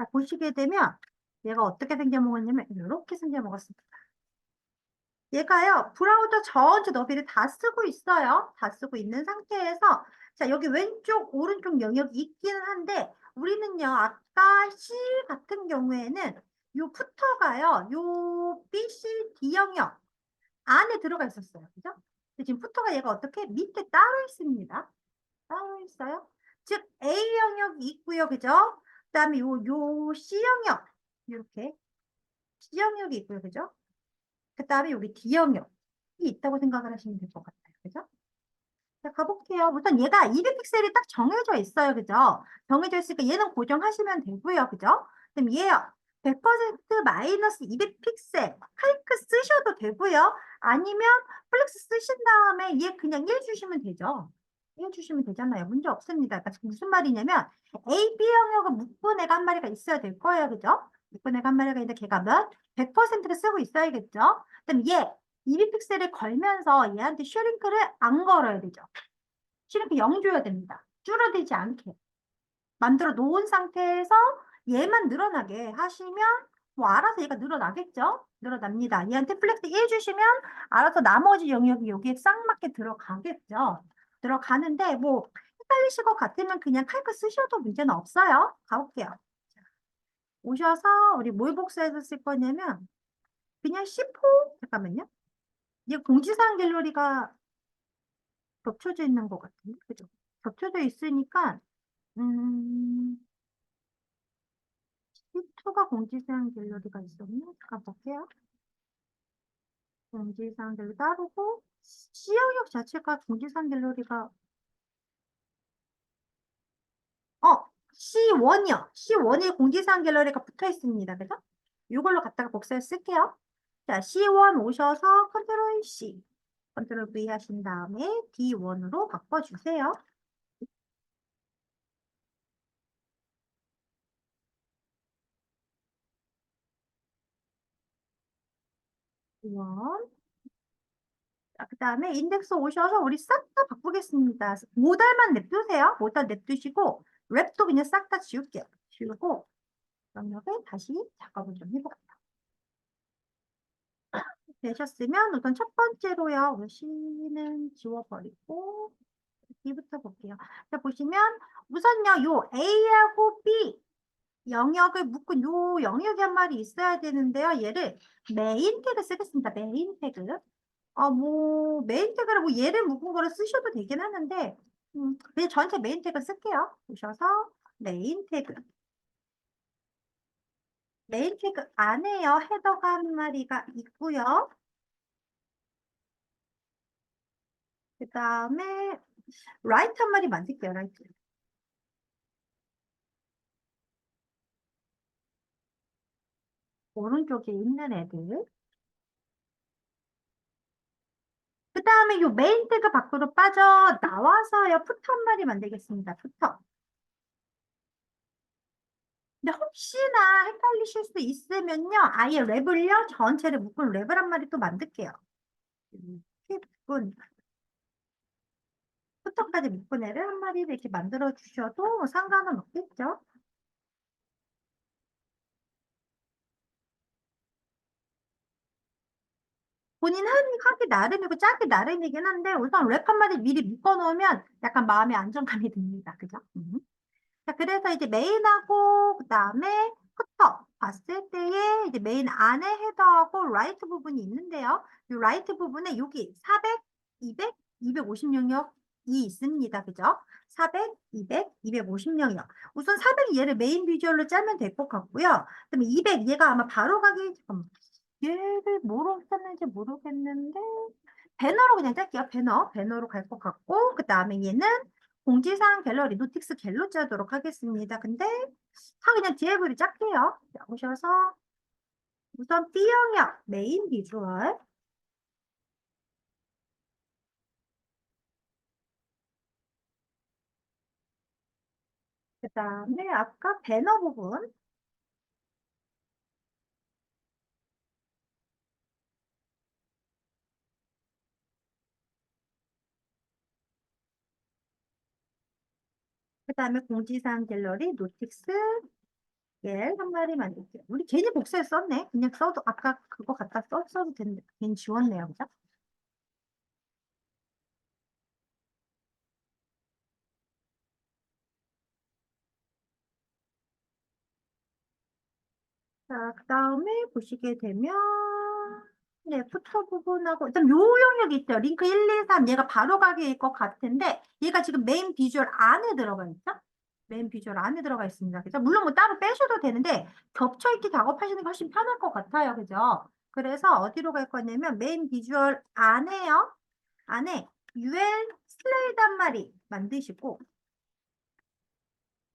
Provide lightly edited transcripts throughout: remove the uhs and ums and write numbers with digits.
자, 보시게 되면 얘가 어떻게 생겨먹었냐면 이렇게 생겨먹었습니다. 얘가요, 브라우저 전체 너비를 다 쓰고 있어요. 다 쓰고 있는 상태에서, 자, 여기 왼쪽, 오른쪽 영역이 있기는 한데, 우리는요, 아까 C 같은 경우에는 요 푸터가요, 요 BC, D 영역 안에 들어가 있었어요. 그죠? 근데 지금 푸터가 얘가 어떻게? 밑에 따로 있습니다. 따로 있어요. 즉, A 영역이 있고요. 그죠? 그 다음에 요 C 영역, 이렇게 C 영역이 있고요. 그죠? 그 다음에 여기 D영역이 있다고 생각을 하시면 될 것 같아요. 그죠? 자, 가볼게요. 우선 얘가 200픽셀이 딱 정해져 있어요. 그죠? 정해져 있으니까 얘는 고정하시면 되고요. 그죠? 그럼 얘요. 100% 마이너스 200픽셀 칼크 쓰셔도 되고요. 아니면 플렉스 쓰신 다음에 얘 그냥 1 주시면 되죠. 1 주시면 되잖아요. 문제 없습니다. 그러니까 무슨 말이냐면 A, B 영역은 묶은 애가 한 마리가 있어야 될 거예요. 그죠? 묶은 애가 한 마리가 있는데 걔가 몇? 100%를 쓰고 있어야겠죠? 그럼 얘 200픽셀을 걸면서 얘한테 슈링크를 안 걸어야 되죠. 슈링크 0 줘야 됩니다. 줄어들지 않게. 만들어 놓은 상태에서 얘만 늘어나게 하시면 뭐 알아서 얘가 늘어나겠죠? 늘어납니다. 얘한테 플렉스 1 주시면 알아서 나머지 영역이 여기에 싹 맞게 들어가겠죠? 들어가는데 뭐 헷갈리실 것 같으면 그냥 칼크 쓰셔도 문제는 없어요. 가볼게요. 오셔서 우리 뭘 복사해서 쓸 거냐면 그냥 C4 잠깐만요. 이게 공지사항 갤러리가 겹쳐져 있는 것 같은데 그죠? 겹쳐져 있으니까 C2가 공지사항 갤러리가 있었나? 잠깐 볼게요. 공지사항 갤러리 따르고 C 영역 자체가 공지사항 갤러리가 C1이요. C1에 공지사항 갤러리가 붙어 있습니다. 그래서 이걸로 갖다가 복사해 쓸게요. 자, C1 오셔서 컨트롤 C, 컨트롤 V 하신 다음에 D1으로 바꿔주세요. D1. 자, 그 다음에 인덱스 오셔서 우리 싹 다 바꾸겠습니다. 모달만 냅두세요. 모달 냅두시고 랩도 그냥 싹 다 지울게요. 지우고 영역을 다시 작업을 좀 해볼게요. 되셨으면 우선 첫 번째로요. 우리 C는 지워버리고 B부터 볼게요. 자, 보시면 우선요. 요 A하고 B 영역을 묶은 요 영역이 한 마리 있어야 되는데요. 얘를 메인 태그 쓰겠습니다. 메인 태그. 뭐 메인 태그를 뭐 얘를 묶은 거를 쓰셔도 되긴 하는데 그냥 전체 메인 태그 쓸게요. 보셔서 메인 태그. 메인 태그 안에요. 헤더가 한 마리가 있고요. 그 다음에 라이트 한 마리 만들게요. 라이트. 오른쪽에 있는 애들. 그 다음에 요 메인 태그 밖으로 빠져 나와서요. 푸터 한 마리 만들겠습니다. 푸터. 근데 혹시나 헷갈리실 수 있으면요. 아예 랩을요. 전체를 묶은 랩을 한 마리 또 만들게요. 이렇게 묶은 푸터까지 묶은 애를 한 마리 이렇게 만들어 주셔도 상관은 없겠죠. 본인 하기 나름이고 짜기 나름이긴 한데 우선 랩 한 마디 미리 묶어 놓으면 약간 마음의 안정감이 듭니다. 그죠? 자, 그래서 이제 메인하고 그다음에 푸터 봤을 때에 이제 메인 안에 헤더하고 라이트 부분이 있는데요. 이 라이트 부분에 여기 400, 200, 250 영역이 있습니다. 그죠? 400, 200, 250 영역. 우선 400 얘를 메인 비주얼로 짜면 될 것 같고요. 그다음에 200 얘가 아마 바로 가기 잠깐만. 얘를 뭐로 짰는지 모르겠는데 배너로 그냥 짤게요. 배너로 갈 것 같고 그 다음에 얘는 공지사항 갤러리 노틱스 갤로 짜도록 하겠습니다. 근데 다 그냥 디에브를 짤게요. 자, 오셔서 우선 B 영역 메인 비주얼 그 다음에 아까 배너 부분 그 다음에 공지사항 갤러리 노틱스 얘 한 마리 만들게요. 우리 괜히 복사해 썼네. 그냥 써도 아까 그거 갖다 써도 되는데 괜히 지웠네요. 그죠? 자, 그 다음에 보시게 되면 네, 푸터 부분하고 일단 요 영역이 있어요. 링크 1, 2, 3 얘가 바로 가기일 것 같은데 얘가 지금 메인 비주얼 안에 들어가 있죠? 메인 비주얼 안에 들어가 있습니다. 그죠? 물론 뭐 따로 빼셔도 되는데 겹쳐있게 작업하시는 게 훨씬 편할 것 같아요. 그죠? 그래서 어디로 갈 거냐면 메인 비주얼 안에요. 안에 UN 슬라이드 한 마리 만드시고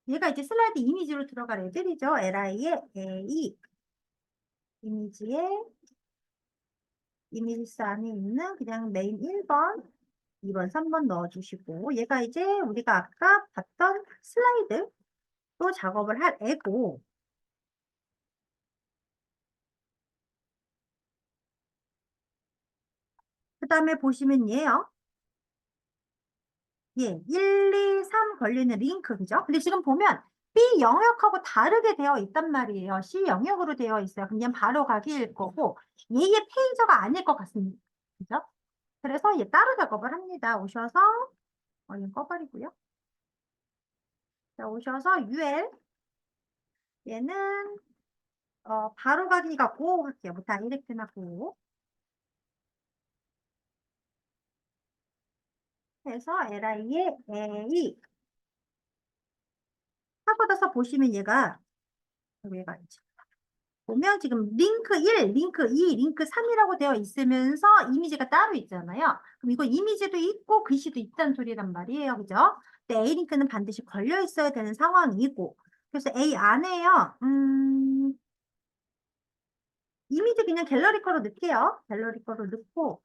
얘가 이제 슬라이드 이미지로 들어갈 애들이죠. LI에 A 이미지에 이미지스 안에 있는 그냥 메인 1번, 2번, 3번 넣어주시고 얘가 이제 우리가 아까 봤던 슬라이드 또 작업을 할 애고 그 다음에 보시면 얘요. 예, 1, 2, 3 걸리는 링크, 그죠? 근데 지금 보면 B 영역하고 다르게 되어 있단 말이에요. C 영역으로 되어 있어요. 그냥 바로 가기일 거고 얘의 페이저가 아닐 것 같습니다. 그죠? 그래서 얘 따로 작업을 합니다. 오셔서 얘 꺼버리고요. 자, 오셔서 UL 얘는 바로 가기가 고 할게요. 뭐 다이렉트나 고 해서 LI에 A 하고 나서 보시면 얘가 있지. 보면 지금 링크 1, 링크 2, 링크 3이라고 되어 있으면서 이미지가 따로 있잖아요. 그럼 이거 이미지도 있고 글씨도 있다는 소리란 말이에요. 그죠? 근데 A 링크는 반드시 걸려 있어야 되는 상황이고 그래서 A 안에요. 이미지 그냥 갤러리 거로 넣을게요. 갤러리 거로 넣고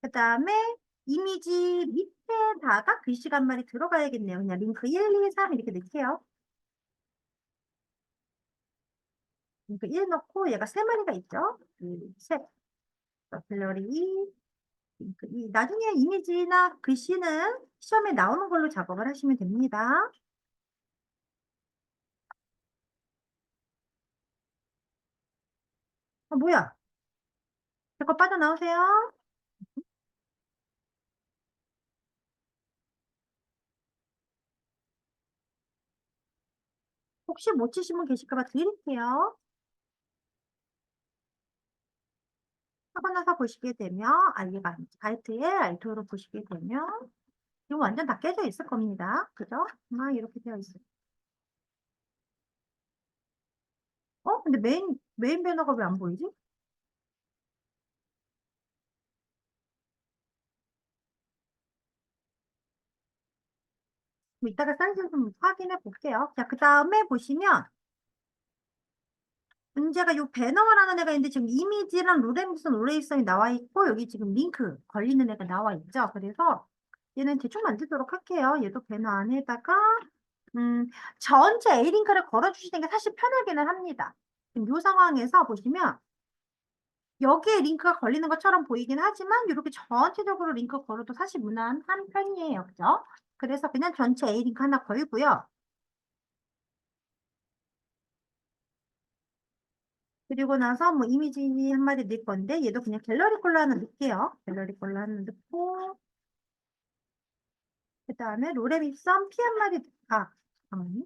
그 다음에 이미지 밑에다가 글씨가 한 마리 들어가야겠네요. 그냥 링크 1, 2, 3 이렇게 넣을게요. 링크 1 넣고 얘가 세 마리가 있죠. 둘, 셋. 갤러리 2, 링크 2. 나중에 이미지나 글씨는 시험에 나오는 걸로 작업을 하시면 됩니다. 뭐야? 제거 빠져나오세요. 혹시 못 치신 분 계실까 봐 드릴게요. 하고 나서 보시게 되면 얘가 알트에 알트로 보시게 되면 이거 완전 다 깨져 있을 겁니다. 그죠? 이렇게 되어 있어요. 근데 메인 배너가 왜 안 보이지? 뭐 이따가 사이즈 좀 확인해 볼게요. 자, 그 다음에 보시면 문제가 요 배너라는 애가 있는데 지금 이미지랑 로레무슨 로레이성이 나와 있고 여기 지금 링크 걸리는 애가 나와 있죠. 그래서 얘는 대충 만들도록 할게요. 얘도 배너 안에다가 음, 전체 A링크를 걸어주시는 게 사실 편하기는 합니다. 지금 요 상황에서 보시면 여기에 링크가 걸리는 것처럼 보이긴 하지만 이렇게 전체적으로 링크 걸어도 사실 무난한 편이에요. 그죠? 그래서 그냥 전체 A링크 하나 걸고요. 그리고 나서 뭐 이미지 한 마디 넣을 건데 얘도 그냥 갤러리 컬러 하나 넣을게요. 갤러리 컬러 하나 넣고 그 다음에 로렘 입선 P 한 마디 잠깐만요.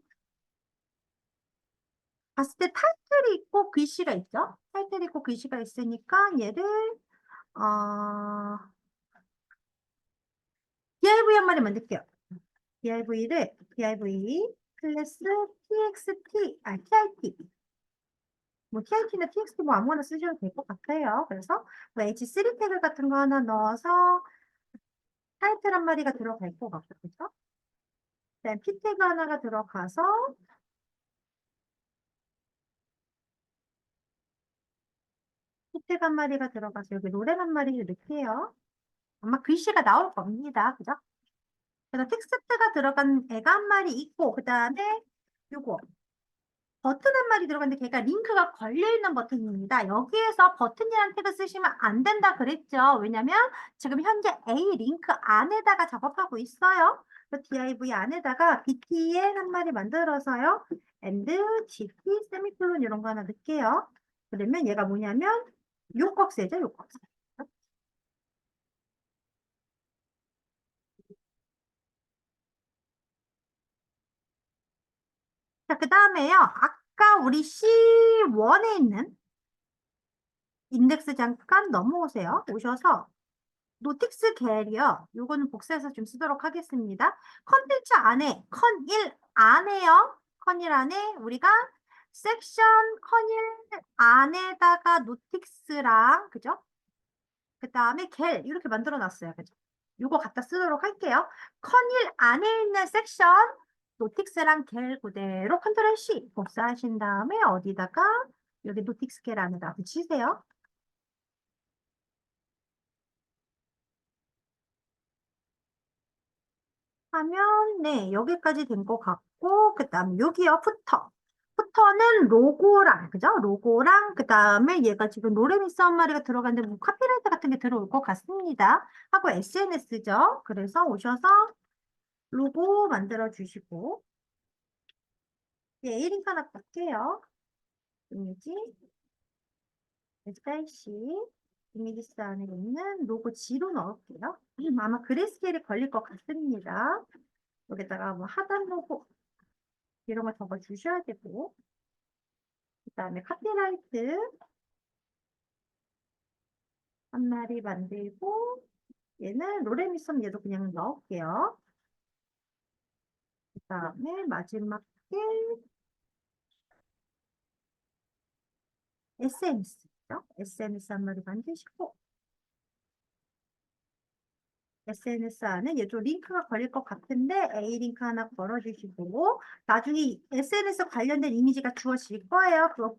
봤을 때 타이틀이 있고 글씨가 있죠? 타이틀이 있고 글씨가 있으니까 얘를 어, div 한 마디 만들게요. div 클래스 txt tit 뭐 TIT나 TXT 뭐 아무거나 쓰셔도 될 것 같아요. 그래서 뭐 H3 태그 같은 거 하나 넣어서 타이틀 한 마리가 들어갈 것 같고, 그죠? 그다음 P 태그 하나가 들어가서 P 태그 한 마리가 들어가서 여기 노래 한 마리를 넣을게요. 아마 글씨가 나올 겁니다. 그죠? 그래서 텍스트가 들어간 애가 한 마리 있고, 그 다음에 요거 버튼 한 마리 들어갔는데 걔가 링크가 걸려있는 버튼입니다. 여기에서 버튼이라는 태그 쓰시면 안 된다 그랬죠. 왜냐면 지금 현재 A 링크 안에다가 작업하고 있어요. 그 div 안에다가 btn 한 마리 만들어서요. and gt 세미콜론 이런 거 하나 넣을게요. 그러면 얘가 뭐냐면 요꺽쇠죠, 요꺽쇠. 자, 그 다음에요. 아까 우리 C1에 있는 인덱스 잠깐 넘어오세요. 오셔서 노틱스 계열이요. 요거는 복사해서 좀 쓰도록 하겠습니다. 컨텐츠 안에 컨1 안에요. 컨1 안에 우리가 섹션 컨1 안에다가 노틱스랑 그죠? 그 다음에 겔 이렇게 만들어 놨어요. 그죠? 요거 갖다 쓰도록 할게요. 컨1 안에 있는 섹션 노틱스랑 겔 그대로 컨트롤 C 복사하신 다음에 어디다가 여기 노틱스 겔 안에다 붙이세요. 하면 네 여기까지 된 것 같고 그 다음에 여기요 푸터 푸터는 로고랑 그죠? 로고랑 그 다음에 얘가 지금 노래미스 한 마리가 들어갔는데 뭐 카피라이트 같은 게 들어올 것 같습니다. 하고 SNS죠. 그래서 오셔서 로고 만들어 주시고 예, 1인 하나 볼게요. 이미지 SIC 이미지스 안에 있는 로고 G로 넣을게요. 아마 그레스케일이 걸릴 것 같습니다. 여기다가 뭐 하단 로고 이런 거 적어 주셔야 되고 그 다음에 카피라이트 한 마리 만들고 얘는 로레미썸 얘도 그냥 넣을게요. 그 다음에 마지막에 SNS죠. SNS 한 마리 만드시고 SNS 안에 얘도 링크가 걸릴 것 같은데 A 링크 하나 걸어주시고 나중에 SNS 관련된 이미지가 주어질 거예요. 그거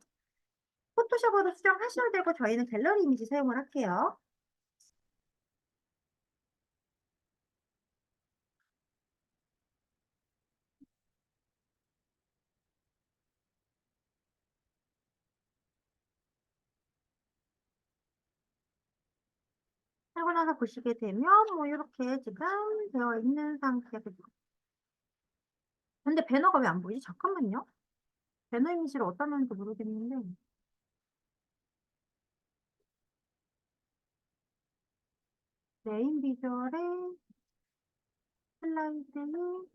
포토샵으로 수정하셔야 되고 저희는 갤러리 이미지 사용을 할게요. 하고 나서 보시게 되면 뭐 이렇게 지금 되어 있는 상태고 근데 배너가 왜 안 보이지? 잠깐만요. 배너 이미지를 어디다 놓는지 모르겠는데 메인 비주얼에 슬라이드는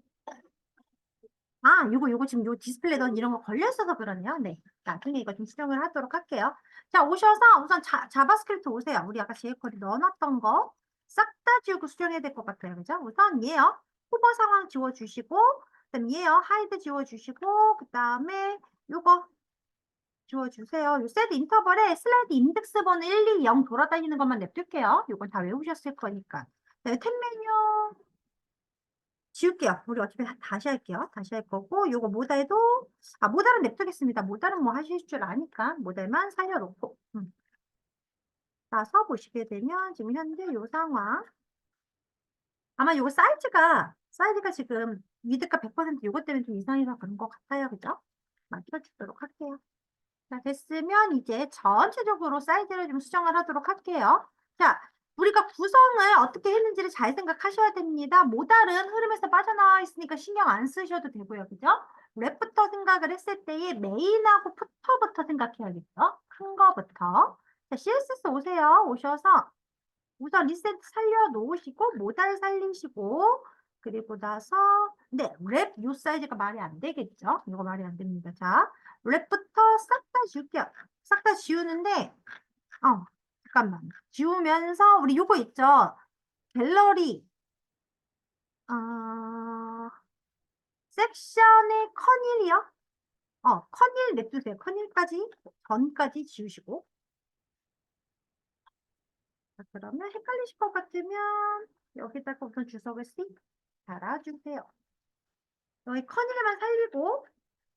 요거 지금 요 디스플레이 넌 이런 거 걸려 있어서 그러네요. 네. 나중에 이거 좀 수정을 하도록 할게요. 자, 오셔서 우선 자바스크립트 오세요. 우리 아까 jQuery 넣어놨던 거 싹 다 지우고 수정해야 될 것 같아요. 그죠? 우선 얘요. 후보 상황 지워주시고, 그다음 얘요. 하이드 지워주시고, 그 다음에 요거 지워주세요. 요 셋 인터벌에 슬라이드 인덱스 번호 1, 2, 0 돌아다니는 것만 냅둘게요. 요건 다 외우셨을 거니까. 네, 탭 메뉴 지울게요. 우리 어차피 다시 할게요. 다시 할 거고, 요거 모달도, 모달은 냅두겠습니다. 모달은 뭐 하실 줄 아니까, 모달만 살려놓고. 나서 보시게 되면, 지금 현재 요 상황. 아마 요거 사이즈가 지금 위드가 100% 요거 때문에 좀 이상해서 그런 것 같아요. 그죠? 맞춰주도록 할게요. 자, 됐으면 이제 전체적으로 사이즈를 좀 수정을 하도록 할게요. 자, 우리가 구성을 어떻게 했는지를 잘 생각하셔야 됩니다. 모달은 흐름에서 빠져나와 있으니까 신경 안 쓰셔도 되고요. 그죠? 랩부터 생각을 했을 때에 메인하고 푸터부터 생각해야겠죠? 큰 거부터. 자, CSS 오세요. 오셔서 우선 리셋 살려놓으시고 모달 살리시고 그리고 나서 랩 요 사이즈가 말이 안 되겠죠? 이거 말이 안 됩니다. 자, 랩부터 싹 다 지울게요. 싹 다 지우는데 잠깐만. 지우면서 우리 요거 있죠? 갤러리 섹션의 커닐이요? 커닐 냅두세요. 커닐까지 전까지 지우시고 자, 그러면 헷갈리실 것 같으면 여기다가 우선 주석을 씩 달아주세요. 여기 커닐만 살리고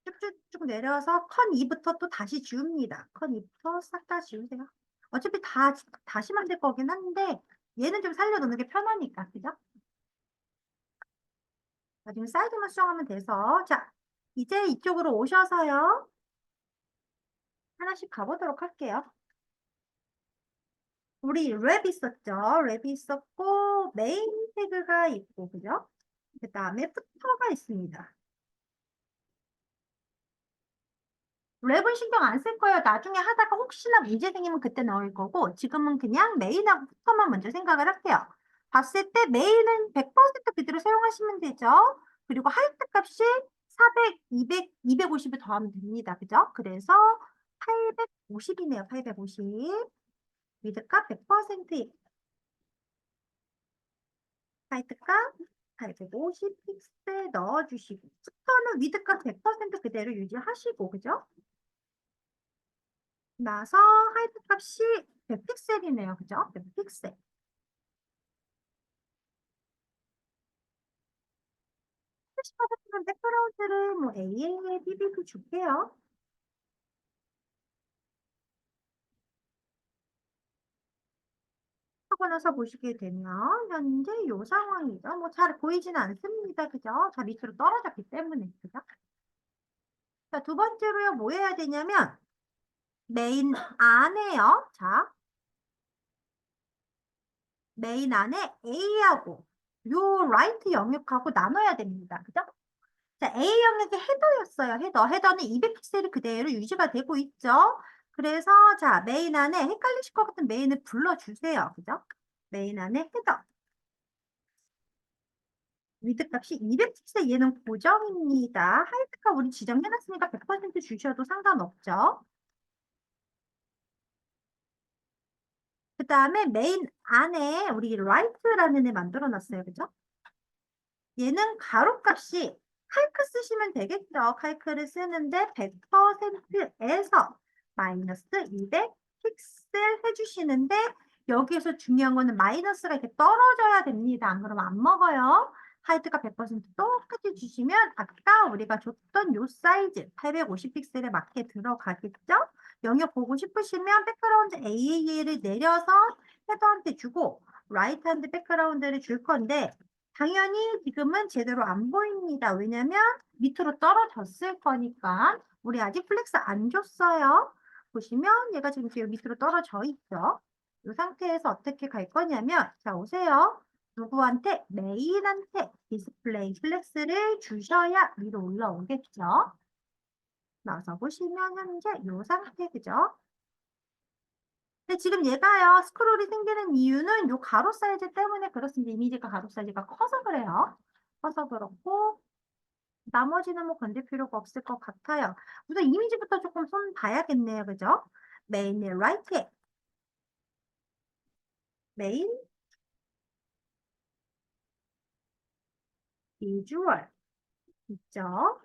쭉쭉쭉 내려서 컨 2부터 또 다시 지웁니다. 컨 2부터 싹 다 지우세요. 어차피 다시 만들 거긴 한데 얘는 좀 살려놓는 게 편하니까 그죠? 나중에 사이즈만 수정하면 돼서 자 이제 이쪽으로 오셔서요. 하나씩 가보도록 할게요. 우리 랩 있었죠? 랩이 있었고 메인 태그가 있고 그죠? 그 다음에 푸터가 있습니다. 랩은 신경 안 쓸 거예요. 나중에 하다가 혹시나 문제 생기면 그때 넣을 거고 지금은 그냥 메인하고 푸터만 먼저 생각을 할게요. 봤을 때 메인은 100% 그대로 사용하시면 되죠. 그리고 하이트 값이 400, 200, 250을 더하면 됩니다. 그죠? 그래서 850이네요. 850. 위드값 100%. 하이트값 850 픽셀 넣어주시고 푸터는 위드값 100% 그대로 유지하시고 그죠? 나서 하이트 값이 100픽셀이네요. 그죠? 100픽셀. 하시면 백그라운드를 뭐 AA에 BBB 줄게요. 하고 나서 보시게 되면 현재 이 상황이죠. 뭐 잘 보이지는 않습니다. 그죠? 저 밑으로 떨어졌기 때문에. 그죠? 자, 두 번째로요. 뭐 해야 되냐면 메인 안에요. 자, 메인 안에 A하고 요 라이트 영역하고 나눠야 됩니다. 그죠? 자, A 영역이 헤더였어요. 헤더. 헤더는 200픽셀이 그대로 유지가 되고 있죠. 그래서 자, 메인 안에 헷갈리실 것 같은 메인을 불러주세요. 그죠? 메인 안에 헤더. 위드 값이 200픽셀 얘는 고정입니다. 하이트 값 우리 지정해놨으니까 100% 주셔도 상관없죠. 그 다음에 메인 안에 우리 라이트라는 애 만들어놨어요. 그죠? 얘는 가로값이 칼크 쓰시면 되겠죠. 칼크를 쓰는데 100%에서 마이너스 200 픽셀 해주시는데 여기에서 중요한 거는 마이너스가 이렇게 떨어져야 됩니다. 안 그러면 안 먹어요. 하이트가 100% 똑같이 주시면 아까 우리가 줬던 요 사이즈 850 픽셀에 맞게 들어가겠죠? 영역 보고 싶으시면 백그라운드 AA를 내려서 헤더한테 주고 라이트한테 백그라운드를 줄 건데 당연히 지금은 제대로 안 보입니다. 왜냐면 밑으로 떨어졌을 거니까. 우리 아직 플렉스 안 줬어요. 보시면 얘가 지금 밑으로 떨어져 있죠. 이 상태에서 어떻게 갈 거냐면 자 오세요. 누구한테? 메인한테 디스플레이 플렉스를 주셔야 위로 올라오겠죠. 나와서 보시면 현재 이 상태 그죠? 근데 지금 얘가요, 스크롤이 생기는 이유는 요 가로 사이즈 때문에 그렇습니다. 이미지가 가로 사이즈가 커서 그래요. 커서 그렇고, 나머지는 뭐 건들 필요가 없을 것 같아요. 우선 이미지부터 조금 손 봐야겠네요. 그죠? 메인의 라이트에, 메인, 비주얼, 있죠?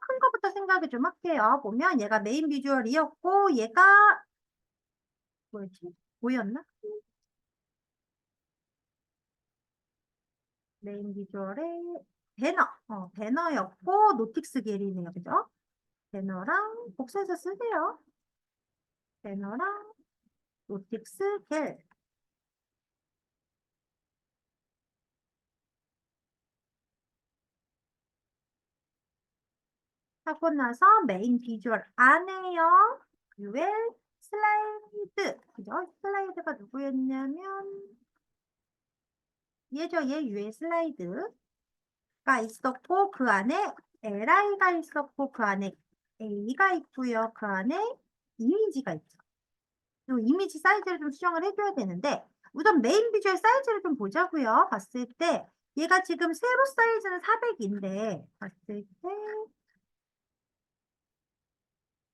큰 거부터 생각을 좀 할게요. 보면 얘가 메인 비주얼이었고, 얘가, 뭐였지? 뭐였나? 메인 비주얼의 배너, 배너였고, 노틱스 게리네요. 그죠? 배너랑 복사해서 쓰세요. 배너랑 노틱스 겔 하고 나서 메인 비주얼 안에요. 듀얼 슬라이드. 그죠? 슬라이드가 누구였냐면 얘죠. 얘 유의 슬라이드가 있었고 그 안에 li가 있었고 그 안에 a가 있고요. 그 안에 이미지가 있죠. 이 이미지 사이즈를 좀 수정을 해줘야 되는데 우선 메인 비주얼 사이즈를 좀 보자고요. 봤을 때 얘가 지금 세로 사이즈는 400인데 봤을 때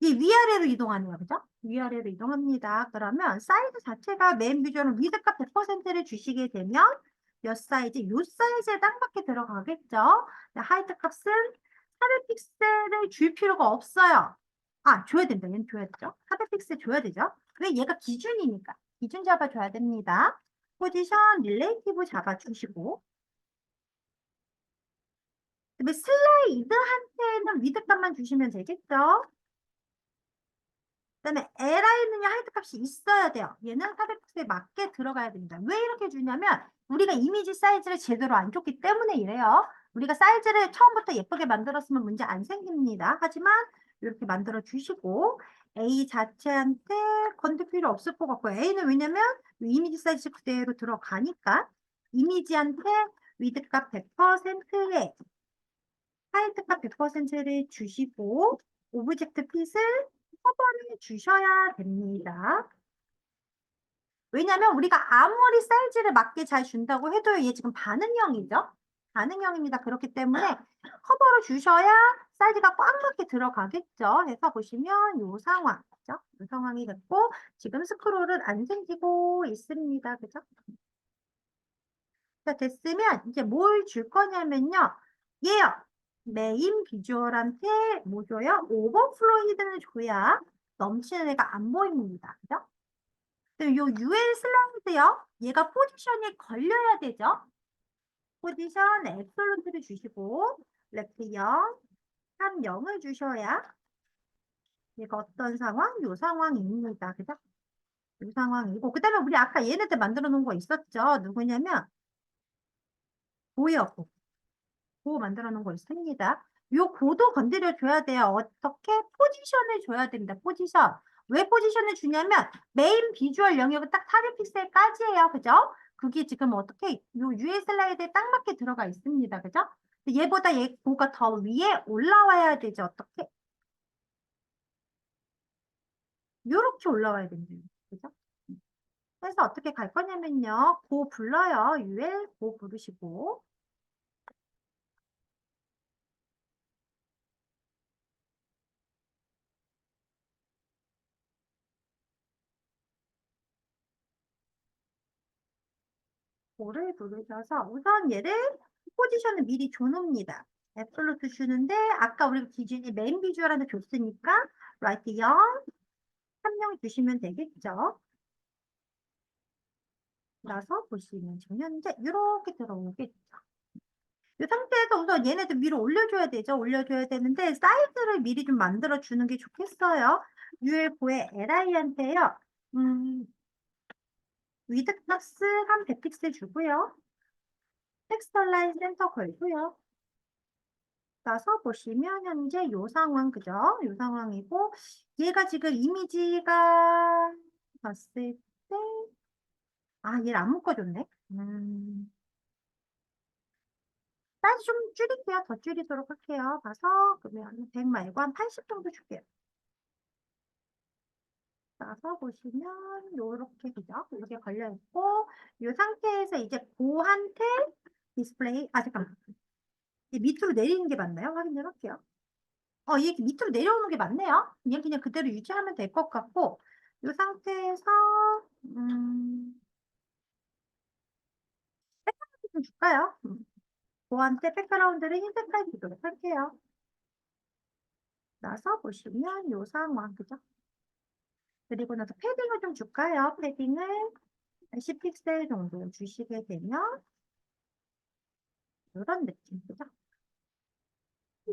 이 위아래로 이동하네요. 그죠? 위아래로 이동합니다. 그러면 사이즈 자체가 메인 비주얼은 위드값 100%를 주시게 되면 몇 사이즈? 요 사이즈에 딱 맞게 들어가겠죠? 하이트 값은 400픽셀을 줄 필요가 없어요. 아, 줘야 된다. 얘는 줘야 되죠? 400픽셀 줘야 되죠? 왜 얘가 기준이니까. 기준 잡아줘야 됩니다. 포지션 릴레이티브 잡아주시고 그다음에 슬라이드한테는 위드값만 주시면 되겠죠? 그다음에 li는요 하이트 값이 있어야 돼요. 얘는 400픽셀에 맞게 들어가야 됩니다. 왜 이렇게 주냐면 우리가 이미지 사이즈를 제대로 안 줬기 때문에 이래요. 우리가 사이즈를 처음부터 예쁘게 만들었으면 문제 안 생깁니다. 하지만 이렇게 만들어 주시고 A 자체한테 건들 필요 없을 것 같고 A는 왜냐면 이미지 사이즈 그대로 들어가니까 이미지한테 위드값 100%에 하이트값 100%를 주시고 오브젝트 핏을 커버를 주셔야 됩니다. 왜냐면 우리가 아무리 사이즈를 맞게 잘 준다고 해도 얘 지금 반응형이죠. 반응형입니다. 그렇기 때문에 커버를 주셔야 사이즈가 꽉 맞게 들어가겠죠. 해서 보시면 요 상황, 그죠? 요 상황이 됐고 지금 스크롤은 안 생기고 있습니다. 그죠? 자, 됐으면 이제 뭘 줄 거냐면요. 얘요. 메인 비주얼한테 뭐 줘요? 오버플로 히든을 줘야 넘치는 애가 안 보입니다. 그죠? 그럼 요 UL 슬라이드요. 얘가 포지션에 걸려야 되죠. 포지션 앱솔루트를 주시고 레프트 0, 3, 0을 주셔야 얘가 어떤 상황? 요 상황입니다. 그죠? 요 상황이고 그 다음에 우리 아까 얘네들 만들어 놓은 거 있었죠. 누구냐면 보여. 고 만들어 놓은 거 있습니다. 요 고도 건드려 줘야 돼요. 어떻게? 포지션을 줘야 됩니다. 포지션. 왜 포지션을 주냐면 메인 비주얼 영역은 딱 타겟 픽셀까지예요. 그죠? 그게 지금 어떻게 요 UA 슬라이드에 딱 맞게 들어가 있습니다. 그죠? 얘보다 얘 고가 더 위에 올라와야 되죠. 어떻게? 요렇게 올라와야 됩니다. 그죠? 그래서 어떻게 갈 거냐면요. 고 불러요. UL 고 부르시고 고를 부르셔서 우선 얘를 포지션을 미리 줘놓습니다. 앱솔루트 주는데 아까 우리가 기준이 메인 비주얼한테 줬으니까 라이트 0, 3명 주시면 되겠죠. 그래서 보시면 지금 현재 이렇게 들어오겠죠. 이 상태에서 우선 얘네들 위로 올려줘야 되죠. 올려줘야 되는데 사이즈를 미리 좀 만들어 주는 게 좋겠어요. UL4의 LI한테요. 위드 플러스 한 100픽셀 주고요. 텍스처 라인 센터 걸고요. 나서 보시면 현재 요 상황, 그죠? 요 상황이고, 얘가 지금 이미지가 봤을 때, 아, 얘를 안 묶어줬네. 사이즈 좀 줄일게요. 더 줄이도록 할게요. 가서, 그러면 100 말고 한 80 정도 줄게요. 나서 보시면, 요렇게, 그죠? 이렇게 걸려있고, 요 상태에서 이제 고한테 디스플레이, 아, 잠깐만. 이 밑으로 내리는 게 맞나요? 확인해 볼게요. 이게 밑으로 내려오는 게 맞네요. 그냥 그대로 유지하면 될 것 같고, 이 상태에서, 백그라운드 좀 줄까요? 저한테 백그라운드를 흰색깔 주도록 할게요. 나서 보시면 이 상황, 그죠? 그리고 나서 패딩을 좀 줄까요? 패딩을 10픽셀 정도 주시게 되면, 이런 느낌, 그죠?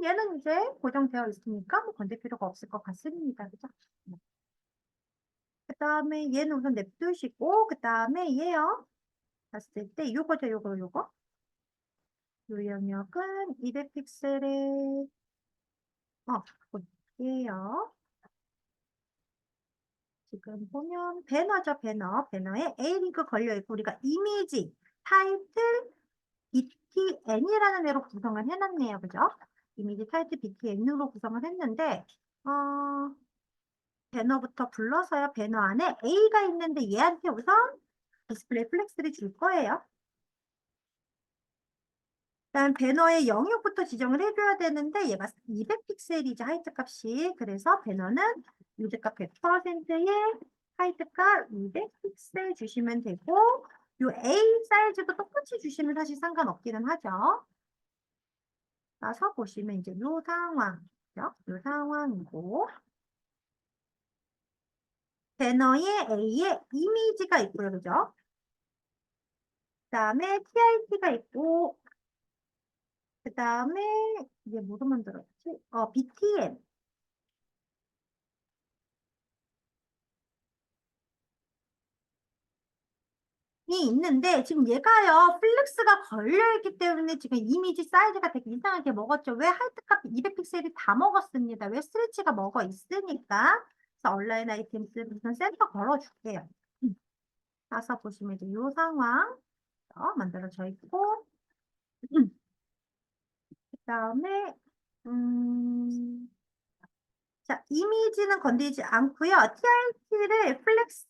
얘는 이제 고정되어 있으니까 뭐 건들 필요가 없을 것 같습니다. 그죠? 그 다음에 얘는 우선 냅두시고, 그 다음에 얘요. 봤을 때 요거죠, 요거. 요 영역은 200픽셀에 볼게요. 지금 보면 배너죠, 배너. 배너에 A링크 걸려있고 우리가 이미지, 타이틀, BTN이라는 애로 구성을 해놨네요. 그죠? 이미지, 타이틀, BTN으로 구성을 했는데 배너부터 불러서요. 배너 안에 A가 있는데 얘한테 우선 디스플레이 플렉스를 줄 거예요. 일단 배너의 영역부터 지정을 해줘야 되는데 얘가 200픽셀이죠. 하이트 값이. 그래서 배너는 위드값 100%에 하이트 값 200픽셀 주시면 되고 요 A 사이즈도 똑같이 주시면 사실 상관없기는 하죠. 나서 보시면 이제 요 상황이죠. 요 상황이고 배너에 A에 이미지가 있고요. 그죠? 그 다음에 TIT가 있고 그 다음에 이게 뭐로 만들었지? BTN 이 있는데 지금 얘가요 플렉스가 걸려있기 때문에 지금 이미지 사이즈가 되게 이상하게 먹었죠. 왜 하이트값 200픽셀이 다 먹었습니다. 왜 스트레치가 먹어 있으니까. 그래서 온라인 아이템스 무슨 센터 걸어줄게요. 가서 보시면 이제 이 상황 만들어져 있고 그다음에 자, 이미지는 건드리지 않고요. TRT를 플렉스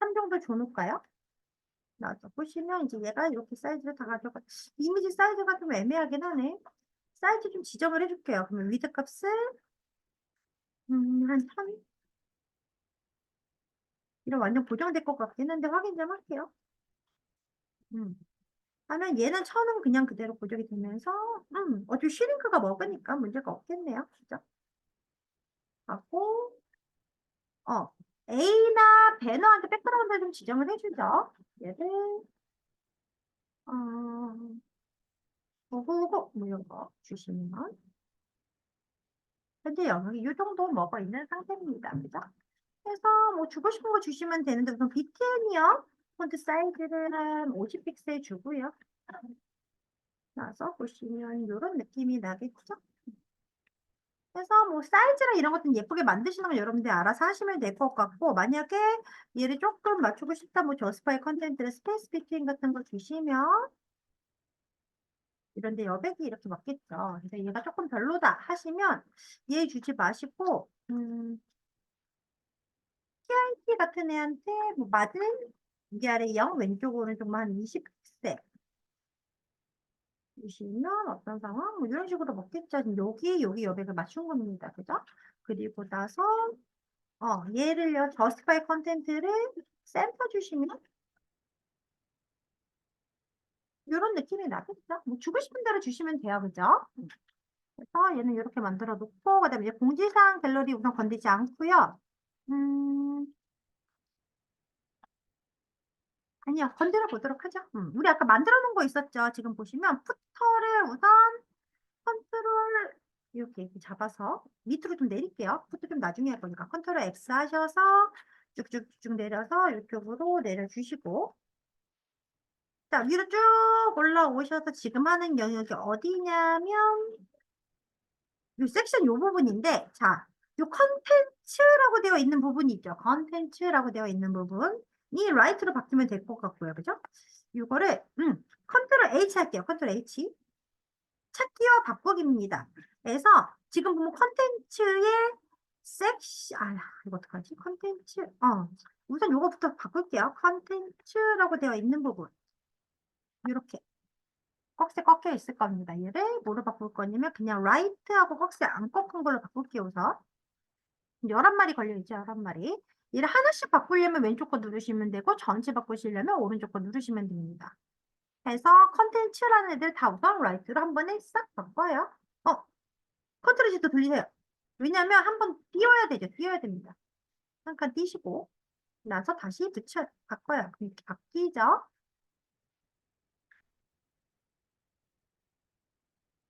한 정도 줘놓을까요? 맞아. 보시면 이제 얘가 이렇게 사이즈를 다 가져가. 이미지 사이즈가 좀 애매하긴 하네. 사이즈 좀 지정을 해줄게요. 그러면 위드 값을 한 1000? 이런 완전 고정될 것 같긴 한데 확인 좀 할게요. 하면 얘는 1000은 그냥 그대로 고정이 되면서 어차피 슈링크가 먹으니까 문제가 없겠네요. 그죠? 하고 A나 배너한테 백그라운드 좀 지정을 해주죠. 얘를 보고 뭐 이런 거 주시면 현재 영역이 이 정도 먹어 있는 상태입니다. 그죠? 그래서 뭐 주고 싶은 거 주시면 되는데 우선 BTN이요. 폰트 사이즈를 한 50픽셀 주고요. 나서 보시면 이런 느낌이 나겠죠? 그래서 뭐 사이즈나 이런 것들은 예쁘게 만드시는 건 여러분들이 알아서 하시면 될 것 같고 만약에 얘를 조금 맞추고 싶다 뭐 저스파이 컨텐츠를 스페이스 비트윈 같은 거 주시면 이런데 여백이 이렇게 맞겠죠. 그래서 얘가 조금 별로다 하시면 얘 주지 마시고 TIT 같은 애한테 뭐 맞은 이 아래 0 왼쪽 오른쪽만 한 20색 주시면 어떤 상황? 뭐 이런 식으로 먹겠죠. 지금 여기 여백을 맞춘 겁니다. 그죠? 그리고 나서 얘를요 저스티파이 컨텐츠를 센터 주시면 이런 느낌이 나겠죠. 뭐 주고 싶은 대로 주시면 돼요. 그죠? 그래서 얘는 이렇게 만들어 놓고 그다음에 이제 공지사항 갤러리 우선 건드리지 않고요. 음, 아니요. 건드려 보도록 하죠. 우리 아까 만들어 놓은 거 있었죠. 지금 보시면 푸터를 우선 컨트롤 이렇게 잡아서 밑으로 좀 내릴게요. 푸터 좀 나중에 할 거니까 컨트롤 X 하셔서 쭉쭉쭉 내려서 이쪽으로 내려주시고 자, 위로 쭉 올라오셔서 지금 하는 영역이 어디냐면 이 섹션 이 부분인데 자, 이 컨텐츠라고 되어 있는 부분이 있죠. 컨텐츠라고 되어 있는 부분이 라이트로 바뀌면 될 것 같고요. 그죠? 이거를 컨트롤 H 할게요. 컨트롤 H. 찾기와 바꾸기입니다. 그래서 지금 보면 컨텐츠의 이거 어떡하지? 컨텐츠 우선 이거부터 바꿀게요. 컨텐츠라고 되어 있는 부분 이렇게 꺽쇠 꺾여 있을 겁니다. 얘를 뭐로 바꿀 거냐면 그냥 라이트하고 꺽쇠 안 꺾은 걸로 바꿀게요. 우선 11마리 걸려있죠. 11마리. 얘를 하나씩 바꾸려면 왼쪽 거 누르시면 되고 전체 바꾸시려면 오른쪽 거 누르시면 됩니다. 해서 컨텐츠라는 애들 다 우선 라이트로 한 번에 싹 바꿔요. 컨트롤 Z도 돌리세요. 왜냐면 한 번 띄워야 되죠. 띄워야 됩니다. 한 칸 띄시고 나서 다시 바꿔요. 이렇게 바뀌죠.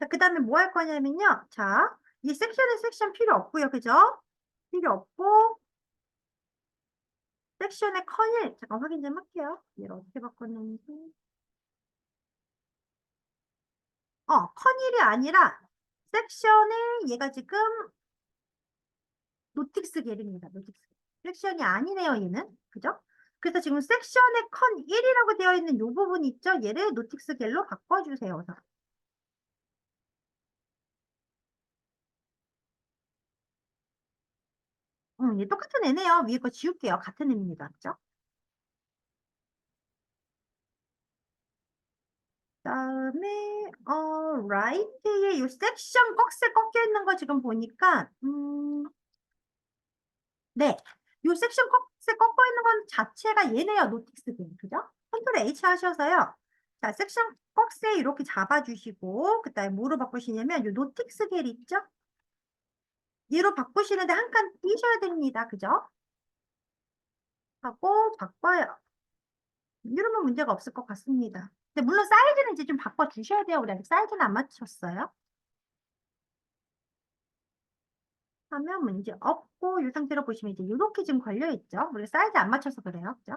자, 그 다음에 뭐 할 거냐면요. 자, 이 섹션 필요 없고요. 그죠? 필요 없고 섹션의 커널 잠깐 확인 좀 할게요. 얘를 어떻게 바꿨는지. 커널이 아니라 섹션에 얘가 지금 노틱스 겔입니다. 노틱스. 섹션이 아니네요, 얘는. 그죠? 그래서 지금 섹션의 컨 1이라고 되어 있는 이 부분 있죠? 얘를 노틱스 겔로 바꿔주세요. 우선. 얘 똑같은 애네요. 위에 거 지울게요. 같은 애입니다. 그죠? 그다음에 라이트에 이 섹션 꺽쇠 꺾여 있는 거 지금 보니까 네. 이 섹션 꺽쇠 꺾여 있는 건 자체가 얘네요. 노틱스 겔. 그죠? 컨트롤 H 하셔서요. 자, 섹션 꺽쇠 이렇게 잡아주시고 그다음에 뭐로 바꾸시냐면 이 노틱스 겔 있죠? 얘로 바꾸시는데 한 칸 띄셔야 됩니다. 그죠? 하고 바꿔요. 이러면 문제가 없을 것 같습니다. 근데 물론 사이즈는 이제 좀 바꿔주셔야 돼요. 우리 아직 사이즈는 안 맞췄어요. 하면 문제 없고 이 상태로 보시면 이제 이렇게 지금 걸려있죠. 우리 사이즈 안 맞춰서 그래요. 그죠?